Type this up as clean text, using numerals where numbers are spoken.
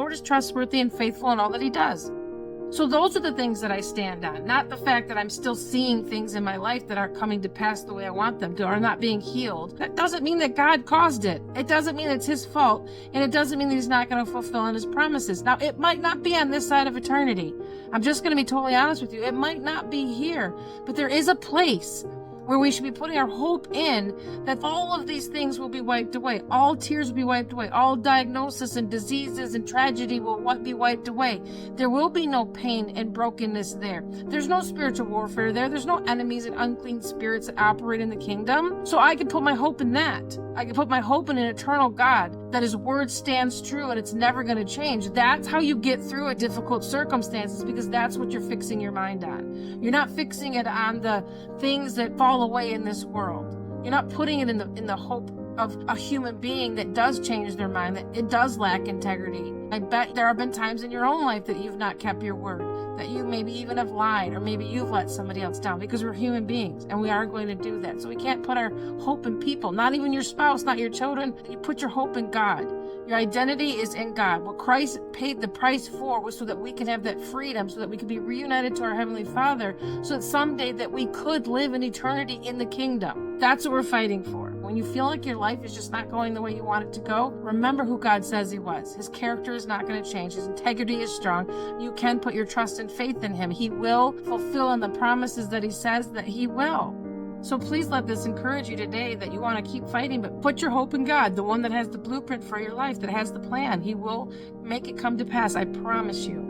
Lord is trustworthy and faithful in all that he does. So those are the things that I stand on, not the fact that I'm still seeing things in my life that aren't coming to pass the way I want them to, or not being healed. That doesn't mean that God caused it. It doesn't mean it's his fault, and it doesn't mean that he's not going to fulfill on his promises. Now, it might not be on this side of eternity. I'm just going to be totally honest with you. It might not be here, but there is a place where we should be putting our hope in that all of these things will be wiped away. All tears will be wiped away. All diagnosis and diseases and tragedy will be wiped away. There will be no pain and brokenness there. There's no spiritual warfare there. There's no enemies and unclean spirits that operate in the kingdom. So I can put my hope in that. I can put my hope in an eternal God, that his word stands true and it's never going to change. That's how you get through a difficult circumstances, because that's what you're fixing your mind on. You're not fixing it on the things that fall away in this world. You're not putting it in the hope of a human being that does change their mind, that it does lack integrity. I bet there have been times in your own life that you've not kept your word, that you maybe even have lied, or maybe you've let somebody else down, because we're human beings and we are going to do that. So we can't put our hope in people, not even your spouse, not your children. You put your hope in God. Your identity is in God. What Christ paid the price for was so that we can have that freedom, so that we could be reunited to our Heavenly Father, so that someday that we could live in eternity in the kingdom. That's what we're fighting for. When you feel like your life is just not going the way you want it to go, remember who God says he was. His character is not going to change. His integrity is strong. You can put your trust and faith in him. He will fulfill on the promises that he says that he will. So please let this encourage you today that you want to keep fighting, but put your hope in God, the one that has the blueprint for your life, that has the plan. He will make it come to pass. I promise you.